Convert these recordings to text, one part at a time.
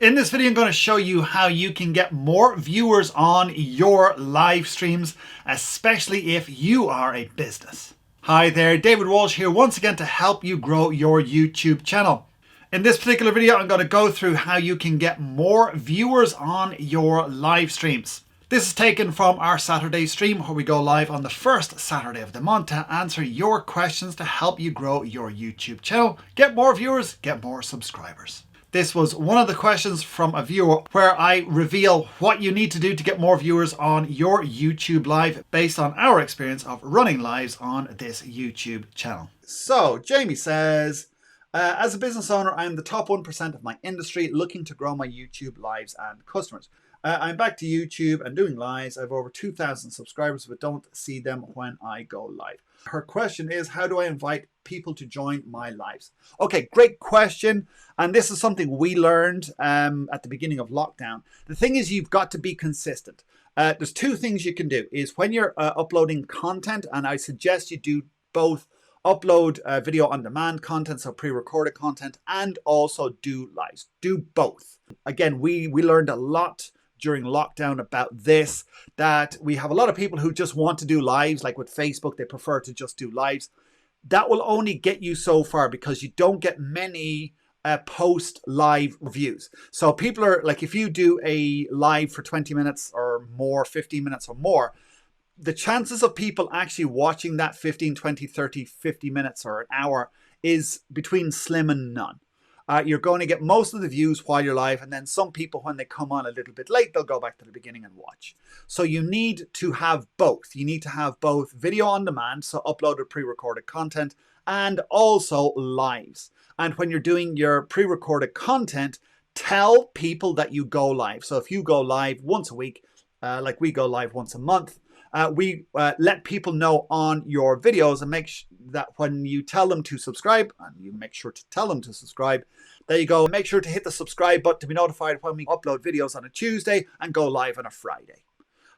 In this video, I'm going to show you how you can get more viewers on your live streams, especially if you are a business. Hi there, David Walsh here once again to help you grow your YouTube channel. In this particular video, I'm going to go through how you can get more viewers on your live streams. This is taken from our Saturday stream where we go live on the first Saturday of the month to answer your questions to help you grow your YouTube channel, get more viewers, get more subscribers. This was one of the questions from a viewer where I reveal what you need to do to get more viewers on your YouTube live based on our experience of running lives on this YouTube channel. So Jamie says, as a business owner, I'm the top 1% of my industry looking to grow my YouTube lives and customers. I'm back to YouTube and doing lives. I have over 2,000 subscribers, but don't see them when I go live. Her question is, how do I invite people to join my lives? Okay, great question. And this is something we learned at the beginning of lockdown. The thing is, you've got to be consistent. There's two things you can do is when you're uploading content, and I suggest you do both upload video on demand content, so pre-recorded content, and also do lives. Do both. Again, we learned a lot during lockdown about this, that we have a lot of people who just want to do lives, like with Facebook, they prefer to just do lives. That will only get you so far because you don't get many post live reviews. So people are like, if you do a live for 20 minutes or more, 15 minutes or more, the chances of people actually watching that 15, 20, 30, 50 minutes or an hour is between slim and none. You're going to get most of the views while you're live, and then some people, when they come on a little bit late, they'll go back to the beginning and watch. So you need to have both. You need to have both video on demand, so uploaded pre-recorded content, and also lives. And when you're doing your pre-recorded content, tell people that you go live. So if you go live once a week, like we go live once a month, we let people know on your videos and make that when you tell them to subscribe, and you make sure to tell them to subscribe, there you go. Make sure to hit the subscribe button to be notified when we upload videos on a Tuesday and go live on a Friday.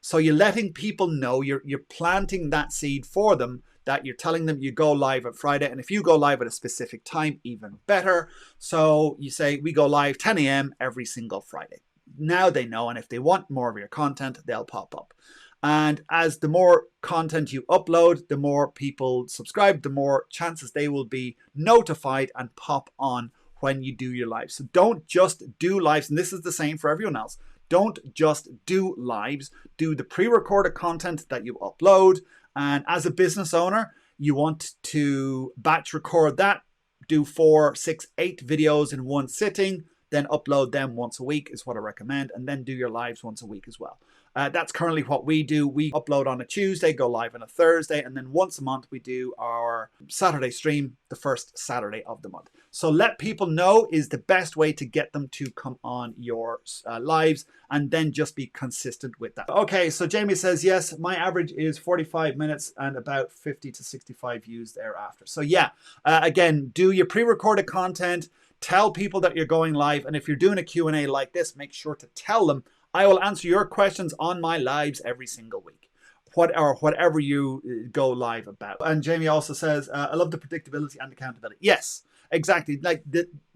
So you're letting people know, you're planting that seed for them, that you're telling them you go live at Friday. And if you go live at a specific time, even better. So you say we go live 10 a.m. every single Friday. Now they know, and if they want more of your content, they'll pop up. And as the more content you upload, the more people subscribe, the more chances they will be notified and pop on when you do your lives. So don't just do lives. And this is the same for everyone else. Don't just do lives. Do the pre-recorded content that you upload. And as a business owner, you want to batch record that, do 4, 6, 8 videos in one sitting, then upload them once a week is what I recommend, and then do your lives once a week as well. That's currently what we do. We upload on a Tuesday, go live on a Thursday, and then once a month we do our Saturday stream, the first Saturday of the month. So let people know is the best way to get them to come on your lives, and then just be consistent with that. Okay, so Jamie says, yes, my average is 45 minutes and about 50 to 65 views thereafter. So yeah, again, do your pre-recorded content, tell people that you're going live, and if you're doing a Q&A like this, make sure to tell them, I will answer your questions on my lives every single week, whatever you go live about. And Jamie also says, I love the predictability and accountability. Yes, exactly. Like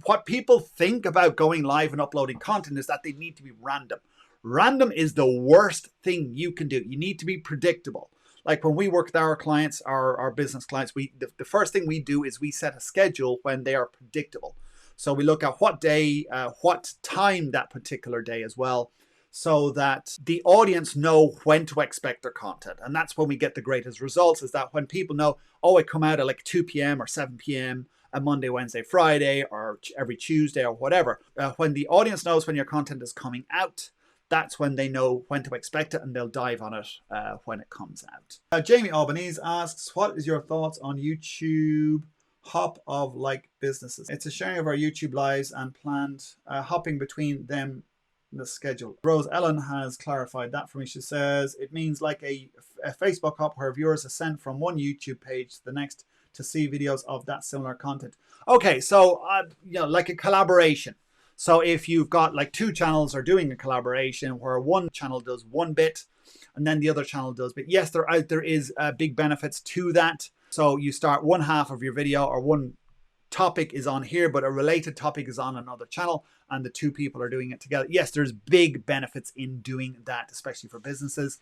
what people think about going live and uploading content is that they need to be random. Random is the worst thing you can do. You need to be predictable. Like when we work with our clients, our business clients, the first thing we do is we set a schedule when they are predictable. So we look at what day, what time that particular day as well, so that the audience know when to expect their content. And that's when we get the greatest results, is that when people know, oh, I come out at like 2 p.m. or 7 p.m. a Monday, Wednesday, Friday, or every Tuesday or whatever. When the audience knows when your content is coming out, that's when they know when to expect it, and they'll dive on it when it comes out. Jamie Albanese asks, what is your thoughts on YouTube hop of like businesses? It's a sharing of our YouTube lives and planned hopping between them the schedule. Rose Ellen has clarified that for me. She says it means like a Facebook hop where viewers are sent from one YouTube page to the next to see videos of that similar content. Okay, so you know, like a collaboration. So if you've got like 2 channels are doing a collaboration where one channel does one bit and then the other channel does, but yes, there is big benefits to that. So you start one half of your video or one topic is on here, but a related topic is on another channel, and the two people are doing it together. Yes, there's big benefits in doing that, especially for businesses,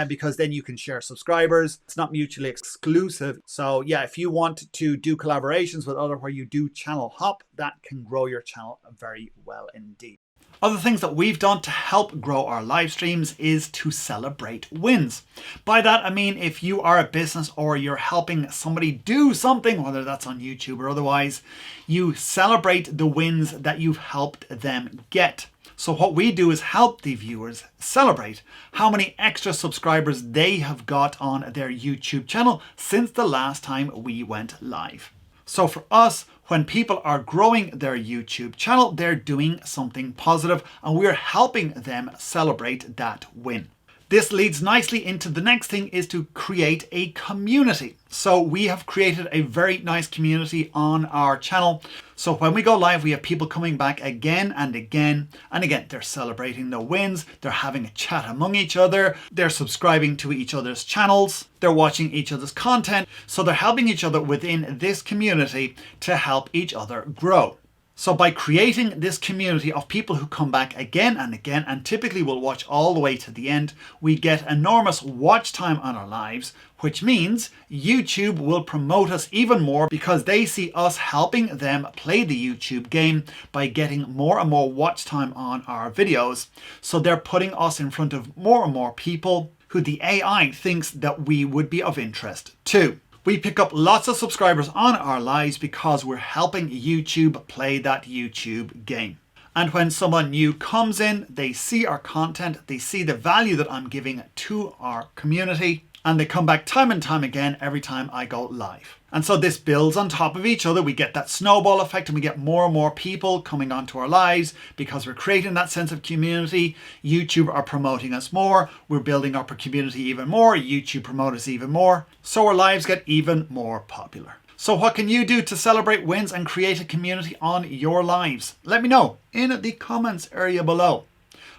because then you can share subscribers. It's not mutually exclusive. So yeah, if you want to do collaborations with other where you do channel hop, that can grow your channel very well indeed. Other things that we've done to help grow our live streams is to celebrate wins. By that, I mean, if you are a business or you're helping somebody do something, whether that's on YouTube or otherwise, you celebrate the wins that you've helped them get. So what we do is help the viewers celebrate how many extra subscribers they have got on their YouTube channel since the last time we went live. So for us, when people are growing their YouTube channel, they're doing something positive, and we're helping them celebrate that win. This leads nicely into the next thing, is to create a community. So we have created a very nice community on our channel. So when we go live, we have people coming back again and again and again. They're celebrating their wins. They're having a chat among each other. They're subscribing to each other's channels. They're watching each other's content. So they're helping each other within this community to help each other grow. So by creating this community of people who come back again and again, and typically will watch all the way to the end, we get enormous watch time on our lives, which means YouTube will promote us even more because they see us helping them play the YouTube game by getting more and more watch time on our videos. So they're putting us in front of more and more people who the AI thinks that we would be of interest to. We pick up lots of subscribers on our lives because we're helping YouTube play that YouTube game. And when someone new comes in, they see our content, they see the value that I'm giving to our community, and they come back time and time again every time I go live. And so this builds on top of each other. We get that snowball effect, and we get more and more people coming onto our lives because we're creating that sense of community. YouTube are promoting us more. We're building up our community even more. YouTube promotes us even more. So our lives get even more popular. So what can you do to celebrate wins and create a community on your lives? Let me know in the comments area below.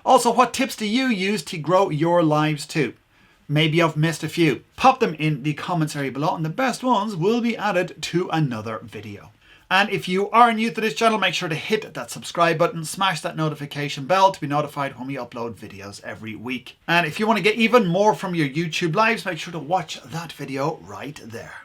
Also, what tips do you use to grow your lives too? Maybe I've missed a few. Pop them in the comments area below, and the best ones will be added to another video. And if you are new to this channel, make sure to hit that subscribe button, smash that notification bell to be notified when we upload videos every week. And if you want to get even more from your YouTube lives, make sure to watch that video right there.